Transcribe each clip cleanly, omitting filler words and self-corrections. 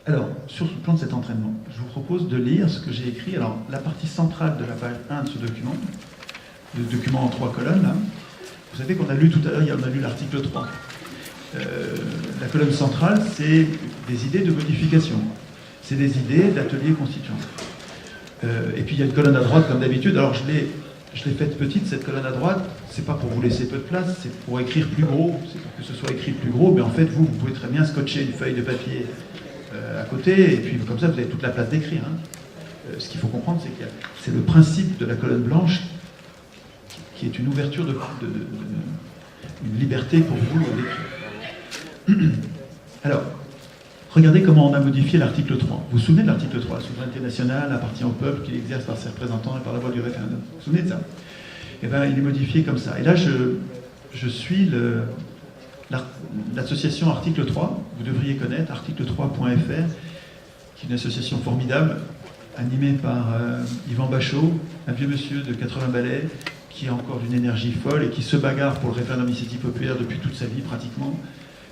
Alors, sur le plan de cet entraînement, je vous propose de lire ce que j'ai écrit. Alors, la partie centrale de la page 1 de ce document, le document en 3 colonnes, là, vous savez qu'on a lu tout à l'heure, on a lu l'article 3. La colonne centrale, c'est des idées de modification. C'est des idées d'atelier constituant. Et puis il y a une colonne à droite, comme d'habitude. Alors je l'ai faite petite, cette colonne à droite. C'est pas pour vous laisser peu de place, c'est pour écrire plus gros. C'est pour que ce soit écrit plus gros. Mais en fait, vous pouvez très bien scotcher une feuille de papier à côté. Et puis comme ça, vous avez toute la place d'écrire. Ce qu'il faut comprendre, c'est que c'est le principe de la colonne blanche qui est une ouverture, une liberté pour vous d'écrire. Alors, regardez comment on a modifié l'article 3. Vous vous souvenez de l'article 3? La souveraineté nationale appartient au peuple qui l'exerce par ses représentants et par la voie du référendum. Vous vous souvenez de ça? Eh bien, il est modifié comme ça. Et là, je suis l'association Article 3. Vous devriez connaître article3.fr, qui est une association formidable, animée par Yvan Bachot, un vieux monsieur de 80 balais, qui a encore d'une énergie folle et qui se bagarre pour le référendum d'initiative populaire depuis toute sa vie, pratiquement.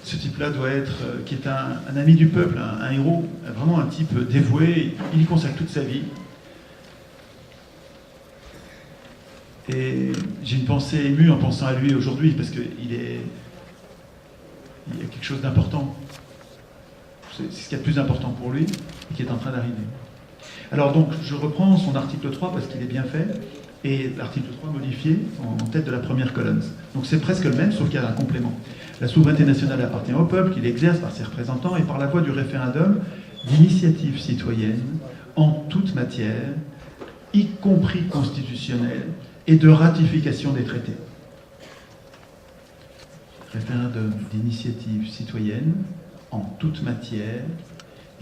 Ce type-là doit être, qui est un ami du peuple, un héros, vraiment un type dévoué. Il y consacre toute sa vie. Et j'ai une pensée émue en pensant à lui aujourd'hui, parce qu'il y a quelque chose d'important. C'est ce qu'il y a de plus important pour lui, et qui est en train d'arriver. Alors donc, je reprends son article 3, parce qu'il est bien fait, et l'article 3 modifié en tête de la première colonne. Donc c'est presque le même, sauf qu'il y a un complément. La souveraineté nationale appartient au peuple, qui l'exerce par ses représentants et par la voie du référendum d'initiative citoyenne en toute matière, y compris constitutionnelle, et de ratification des traités. Référendum d'initiative citoyenne en toute matière,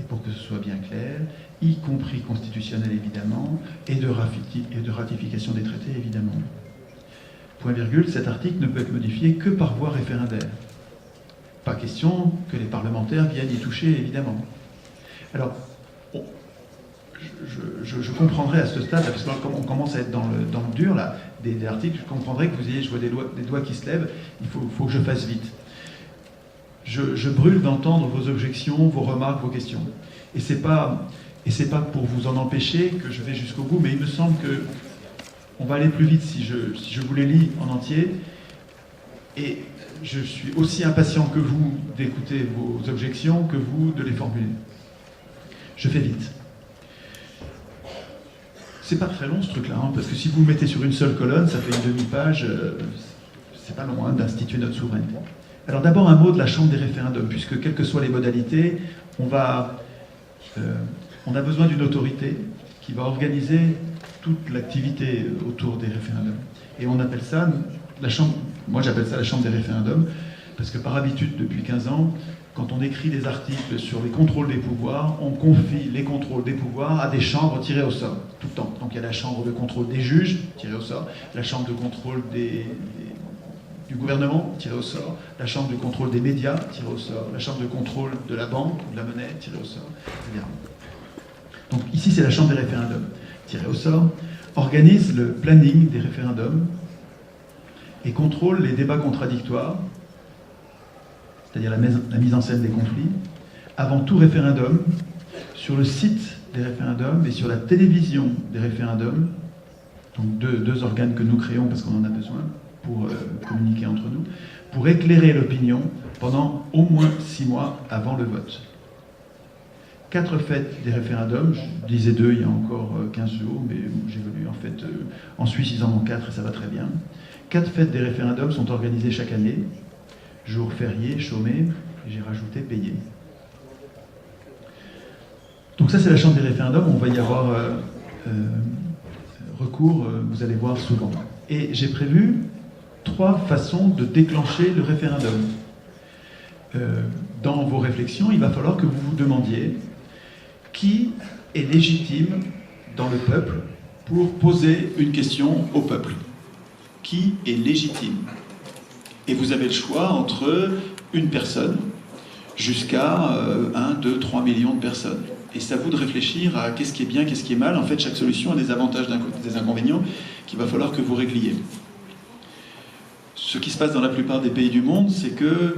et pour que ce soit bien clair, y compris constitutionnelle évidemment, et de ratification des traités évidemment. Point virgule, cet article ne peut être modifié que par voie référendaire. Pas question que les parlementaires viennent y toucher, évidemment. Alors, je comprendrai à ce stade, parce qu'on commence à être dans le dur, là, des articles, je comprendrai que vous ayez, je vois des doigts qui se lèvent, il faut que je fasse vite. Je brûle d'entendre vos objections, vos remarques, vos questions. Et c'est pas pour vous en empêcher que je vais jusqu'au bout, mais il me semble que on va aller plus vite si je vous les lis en entier. Et je suis aussi impatient que vous d'écouter vos objections, que vous de les formuler. Je fais vite. C'est pas très long ce truc-là, parce que si vous le mettez sur une seule colonne, ça fait une demi-page, c'est pas loin d'instituer notre souveraineté. Alors d'abord un mot de la Chambre des référendums, puisque quelles que soient les modalités, on a besoin d'une autorité qui va organiser toute l'activité autour des référendums. Et on appelle ça la Chambre, moi j'appelle ça la Chambre des référendums, parce que par habitude, depuis 15 ans, quand on écrit des articles sur les contrôles des pouvoirs, on confie les contrôles des pouvoirs à des chambres tirées au sort, tout le temps. Donc il y a la chambre de contrôle des juges, tirée au sort, la chambre de contrôle du gouvernement, tirée au sort, la chambre de contrôle des médias, tirée au sort, la chambre de contrôle de la banque, de la monnaie, tirée au sort, etc. Donc ici c'est la Chambre des référendums, tirée au sort, organise le planning des référendums et contrôle les débats contradictoires, c'est-à-dire la mise en scène des conflits, avant tout référendum, sur le site des référendums et sur la télévision des référendums, donc deux organes que nous créons parce qu'on en a besoin pour communiquer entre nous, pour éclairer l'opinion pendant au moins 6 mois avant le vote. 4 fêtes des référendums, je disais 2 il y a encore 15 jours, mais j'évolue en fait. En Suisse, ils en ont 4 et ça va très bien. 4 fêtes des référendums sont organisées chaque année. Jours fériés, chômés, et j'ai rajouté payés. Donc ça c'est la Chambre des référendums, on va y avoir recours, vous allez voir souvent. Et j'ai prévu 3 façons de déclencher le référendum. Dans vos réflexions, il va falloir que vous vous demandiez qui est légitime dans le peuple pour poser une question au peuple. Qui est légitime ? Et vous avez le choix entre une personne jusqu'à 1, 2, 3 millions de personnes. Et c'est à vous de réfléchir à qu'est-ce qui est bien, qu'est-ce qui est mal. En fait, chaque solution a des avantages, des inconvénients qu'il va falloir que vous régliez. Ce qui se passe dans la plupart des pays du monde, c'est que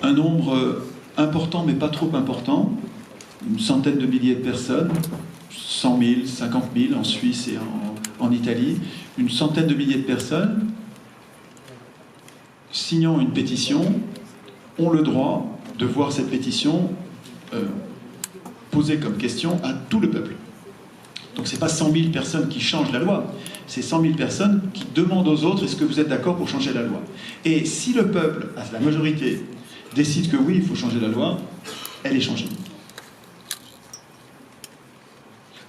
un nombre important, mais pas trop important, une centaine de milliers de personnes, 100 000, 50 000 en Suisse et en Italie, une centaine de milliers de personnes signant une pétition ont le droit de voir cette pétition posée comme question à tout le peuple. Donc ce n'est pas 100 000 personnes qui changent la loi, c'est 100 000 personnes qui demandent aux autres est-ce que vous êtes d'accord pour changer la loi. Et si le peuple, à la majorité, décide que oui, il faut changer la loi, elle est changée.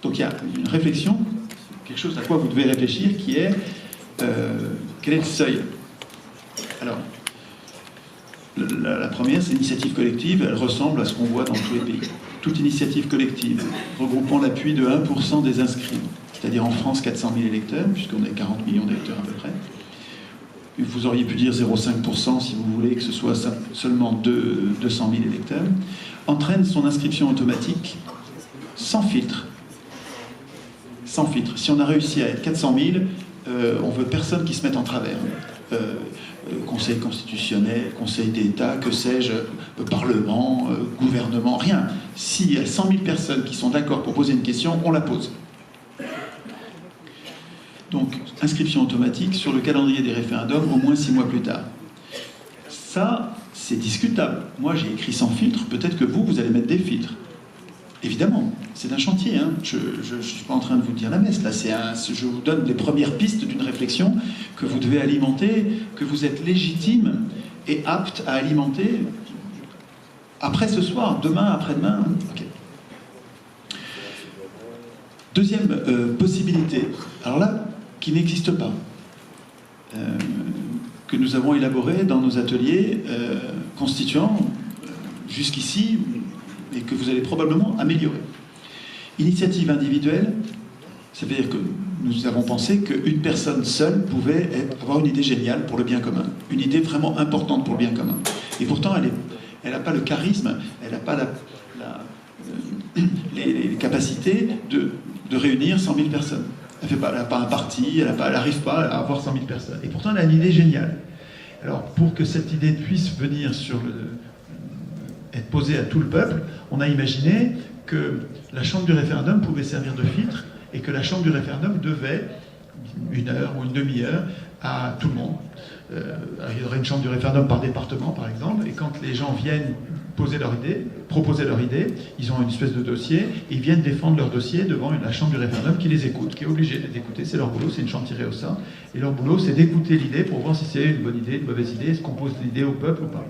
Donc il y a une réflexion, quelque chose à quoi vous devez réfléchir, qui est quel est le seuil. Alors, la première, c'est l'initiative collective, elle ressemble à ce qu'on voit dans tous les pays. Toute initiative collective regroupant l'appui de 1% des inscrits, c'est-à-dire en France 400 000 électeurs, puisqu'on est 40 millions d'électeurs à peu près. Vous auriez pu dire 0,5% si vous voulez que ce soit seulement 200 000 électeurs, entraîne son inscription automatique sans filtre. Sans filtre. Si on a réussi à être 400 000, on veut personne qui se mette en travers. Conseil constitutionnel, Conseil d'État, que sais-je, Parlement, gouvernement, rien. S'il y a 100 000 personnes qui sont d'accord pour poser une question, on la pose. Donc, inscription automatique sur le calendrier des référendums au moins 6 mois plus tard. Ça, c'est discutable. Moi, j'ai écrit sans filtre, peut-être que vous allez mettre des filtres. Évidemment, c'est un chantier. Hein. Je ne suis pas en train de vous dire la messe. Là, je vous donne les premières pistes d'une réflexion que vous devez alimenter, que vous êtes légitime et apte à alimenter après ce soir, demain, après-demain. Okay. Deuxième possibilité, alors là, qui n'existe pas, que nous avons élaboré dans nos ateliers constituants jusqu'ici, et que vous allez probablement améliorer. Initiative individuelle, ça veut dire que nous avons pensé qu'une personne seule pouvait avoir une idée géniale pour le bien commun, une idée vraiment importante pour le bien commun. Et pourtant, elle n'a pas le charisme, elle n'a pas les capacités de réunir 100 000 personnes. Elle n'a pas un parti, elle n'arrive pas à avoir 100 000 personnes. Et pourtant, elle a une idée géniale. Alors, pour que cette idée puisse venir être posée à tout le peuple, on a imaginé que la chambre du référendum pouvait servir de filtre et que la chambre du référendum devait, 1 heure ou une demi-heure, à tout le monde. Il y aurait une chambre du référendum par département, par exemple, et quand les gens viennent proposer leur idée, ils ont une espèce de dossier, et ils viennent défendre leur dossier devant la chambre du référendum qui les écoute, qui est obligée de les écouter, c'est leur boulot, c'est une chambre tirée au sort, et leur boulot c'est d'écouter l'idée pour voir si c'est une bonne idée, une mauvaise idée, est-ce qu'on pose l'idée au peuple ou pas.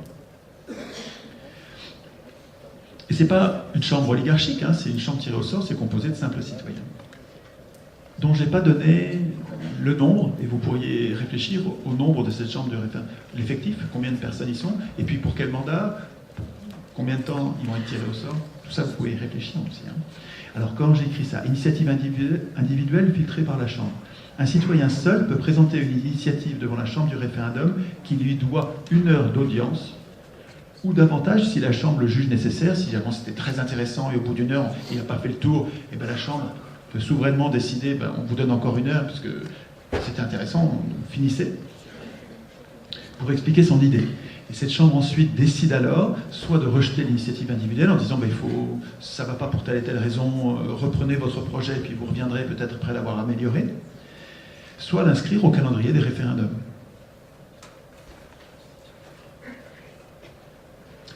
Et c'est pas une chambre oligarchique, hein, c'est une chambre tirée au sort, c'est composé de simples citoyens, dont j'ai pas donné le nombre, et vous pourriez réfléchir au nombre de cette chambre de référendum, l'effectif, combien de personnes y sont, et puis pour quel mandat, combien de temps ils vont être tirés au sort, tout ça vous pouvez y réfléchir aussi. Hein. Alors quand j'écris ça, initiative individuelle filtrée par la Chambre. Un citoyen seul peut présenter une initiative devant la Chambre du référendum qui lui doit 1 heure d'audience, ou davantage si la Chambre le juge nécessaire, si avant c'était très intéressant et au bout d'1 heure il n'a pas fait le tour, et bien la Chambre peut souverainement décider, on vous donne encore 1 heure parce que c'était intéressant, finissez, pour expliquer son idée. Et cette chambre ensuite décide alors soit de rejeter l'initiative individuelle en disant ça ne va pas pour telle et telle raison, reprenez votre projet et puis vous reviendrez peut-être après l'avoir amélioré, soit l'inscrire au calendrier des référendums.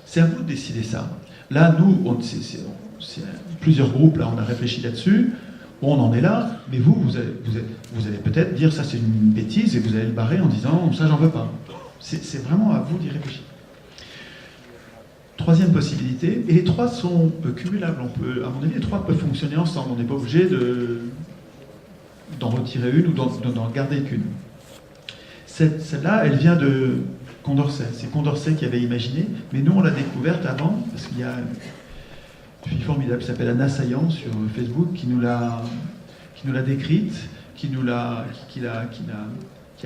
C'est à vous de décider ça. Là, nous, c'est plusieurs groupes, là, on a réfléchi là-dessus, on en est là, mais vous allez peut-être dire ça c'est une bêtise et vous allez le barrer en disant ça j'en veux pas. C'est vraiment à vous d'y réfléchir. Troisième possibilité, et les trois sont cumulables. À mon avis, les trois peuvent fonctionner ensemble. On n'est pas obligé d'en retirer une ou d'en garder qu'une. Celle-là, elle vient de Condorcet. C'est Condorcet qui avait imaginé, mais nous on l'a découverte avant, parce qu'il y a une fille formidable qui s'appelle Anna Saillant sur Facebook qui nous l'a décrite, qui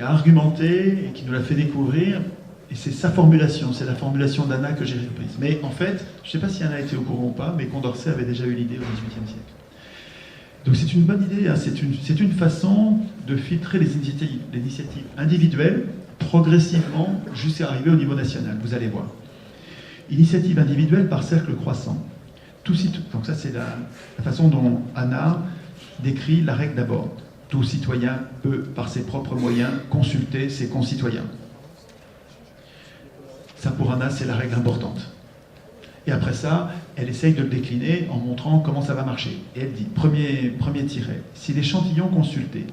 a argumenté et qui nous l'a fait découvrir, et c'est sa formulation, c'est la formulation d'Anna que j'ai reprise. Mais en fait, je ne sais pas si Anna était au courant ou pas, mais Condorcet avait déjà eu l'idée au XVIIIe siècle. Donc c'est une bonne idée, hein. C'est une façon de filtrer les initiatives individuelles progressivement jusqu'à arriver au niveau national, vous allez voir. Initiative individuelle par cercle croissant. Donc ça, c'est la façon dont Anna décrit la règle d'abord. Tout citoyen peut, par ses propres moyens, consulter ses concitoyens. Ça, pour Anna, c'est la règle importante. Et après ça, elle essaye de le décliner en montrant comment ça va marcher. Et elle dit, premier tiret, si l'échantillon consulté,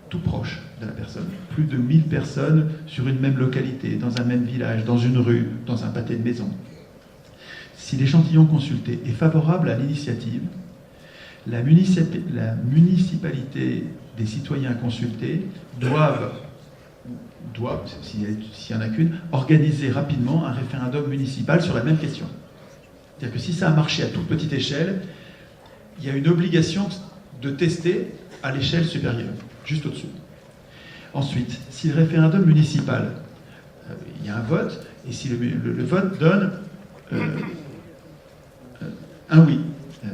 tout proche de la personne, plus de 1000 personnes sur une même localité, dans un même village, dans une rue, dans un pâté de maison, si l'échantillon consulté est favorable à l'initiative, la municipalité des citoyens consultés doivent, s'il n'y en a qu'une, organiser rapidement un référendum municipal sur la même question. C'est-à-dire que si ça a marché à toute petite échelle, il y a une obligation de tester à l'échelle supérieure, juste au-dessus. Ensuite, si le référendum municipal, il y a un vote, et si le vote donne un oui,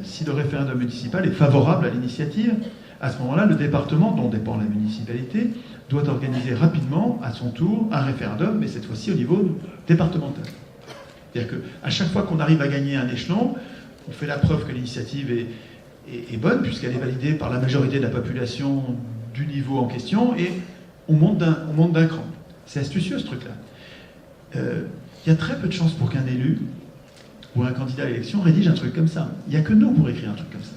si le référendum municipal est favorable à l'initiative, à ce moment-là, le département, dont dépend la municipalité, doit organiser rapidement, à son tour, un référendum, mais cette fois-ci au niveau départemental. C'est-à-dire qu'à chaque fois qu'on arrive à gagner un échelon, on fait la preuve que l'initiative est bonne, puisqu'elle est validée par la majorité de la population du niveau en question, et on monte d'un cran. C'est astucieux, ce truc-là. Il y a très peu de chances pour qu'un élu ou un candidat à l'élection rédige un truc comme ça. Il n'y a que nous pour écrire un truc comme ça.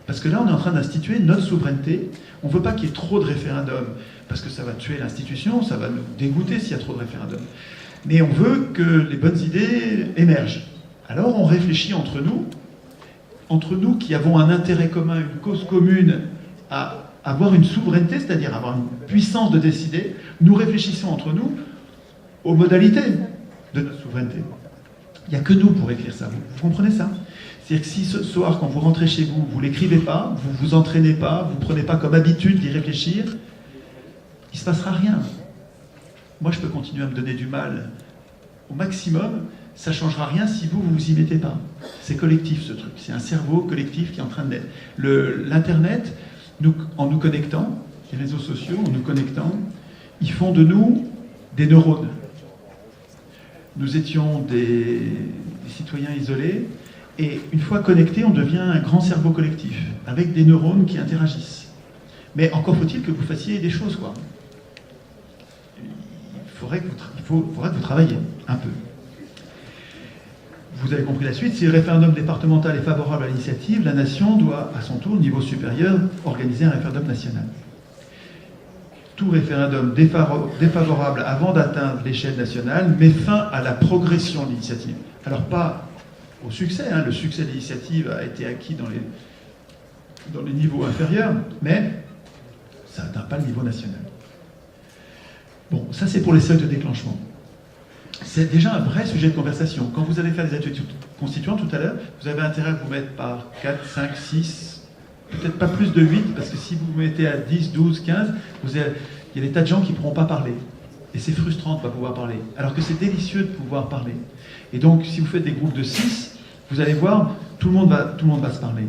Parce que là, on est en train d'instituer notre souveraineté. On ne veut pas qu'il y ait trop de référendums, parce que ça va tuer l'institution, ça va nous dégoûter s'il y a trop de référendums. Mais on veut que les bonnes idées émergent. Alors on réfléchit entre nous qui avons un intérêt commun, une cause commune, à avoir une souveraineté, c'est-à-dire avoir une puissance de décider. Nous réfléchissons entre nous aux modalités de notre souveraineté. Il n'y a que nous pour écrire ça. Vous comprenez ça? C'est-à-dire que si ce soir, quand vous rentrez chez vous, vous ne l'écrivez pas, vous ne vous entraînez pas, vous ne prenez pas comme habitude d'y réfléchir, il ne se passera rien. Moi, je peux continuer à me donner du mal au maximum, ça ne changera rien si vous vous y mettez pas. C'est collectif, ce truc. C'est un cerveau collectif qui est en train de naître. L'Internet, en nous connectant, les réseaux sociaux, en nous connectant, ils font de nous des neurones. Nous étions des citoyens isolés, et une fois connectés, on devient un grand cerveau collectif, avec des neurones qui interagissent. Mais encore faut-il que vous fassiez des choses, quoi. Il faudrait que vous travailliez un peu. Vous avez compris la suite. Si le référendum départemental est favorable à l'initiative, la nation doit, à son tour, au niveau supérieur, organiser un référendum national. Tout référendum défavorable avant d'atteindre l'échelle nationale met fin à la progression de l'initiative. Alors pas au succès, le succès de l'initiative a été acquis dans les niveaux inférieurs, mais ça n'atteint pas le niveau national. Bon, ça c'est pour les seuils de déclenchement. C'est déjà un vrai sujet de conversation. Quand vous allez faire des ateliers constituants tout à l'heure, vous avez intérêt à vous mettre par 4, 5, 6, peut-être pas plus de 8, parce que si vous vous mettez à 10, 12, 15, il y a des tas de gens qui ne pourront pas parler. Et c'est frustrant de ne pas pouvoir parler. Alors que c'est délicieux de pouvoir parler. Et donc, si vous faites des groupes de 6, vous allez voir, tout le monde va se parler.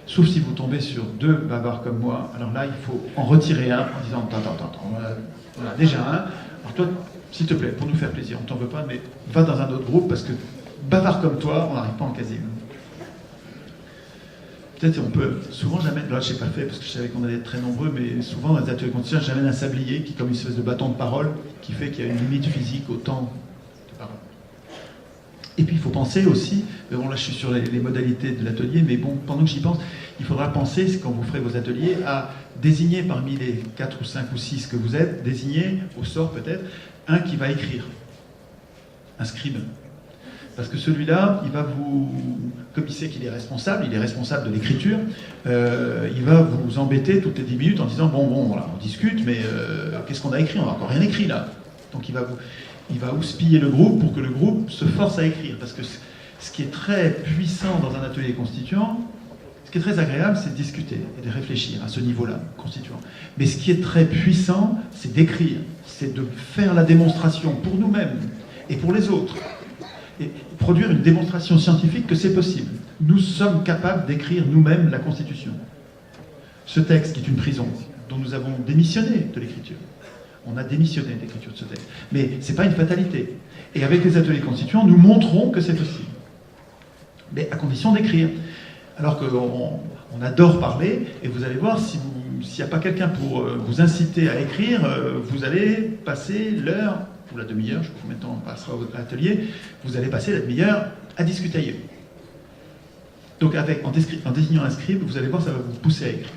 Sauf si vous tombez sur 2 bavards comme moi. Alors là, il faut en retirer un en disant attends, on a déjà un. Alors toi, s'il te plaît, pour nous faire plaisir, on t'en veut pas, mais va dans un autre groupe parce que bavard comme toi, on n'arrive pas en casier. Peut-être on peut, souvent j'amène, là je n'ai pas fait parce que je savais qu'on allait être très nombreux, mais souvent dans les ateliers constituants, j'amène un sablier qui est comme une espèce de bâton de parole qui fait qu'il y a une limite physique au temps de parole. Et puis il faut penser aussi, bon là je suis sur les modalités de l'atelier, mais bon, pendant que j'y pense, il faudra penser, quand vous ferez vos ateliers, à désigner parmi les 4 ou 5 ou 6 que vous êtes, désigner, au sort peut-être, un qui va écrire, un scribe. Parce que celui-là, il va comme il sait qu'il est responsable de l'écriture, il va vous embêter toutes les 10 minutes en disant bon, voilà, on discute, mais qu'est-ce qu'on a écrit? On n'a encore rien écrit là. Donc il va houspiller le groupe pour que le groupe se force à écrire. Parce que ce qui est très puissant dans un atelier constituant, ce qui est très agréable, c'est de discuter et de réfléchir à ce niveau-là, constituant. Mais ce qui est très puissant, c'est d'écrire, c'est de faire la démonstration pour nous-mêmes et pour les autres. Et produire une démonstration scientifique que c'est possible. Nous sommes capables d'écrire nous-mêmes la Constitution. Ce texte qui est une prison, dont nous avons démissionné de l'écriture. On a démissionné de l'écriture de ce texte. Mais ce n'est pas une fatalité. Et avec les ateliers constituants, nous montrons que c'est possible. mais à condition d'écrire. Alors qu'on adore parler, et vous allez voir, s'il n'y a pas quelqu'un pour vous inciter à écrire, vous allez passer l'heure, ou la demi-heure, je ne sais pas combien de temps on passera à l'atelier, vous allez passer la demi-heure à discuter. Donc en désignant un scribe, vous allez voir, ça va vous pousser à écrire.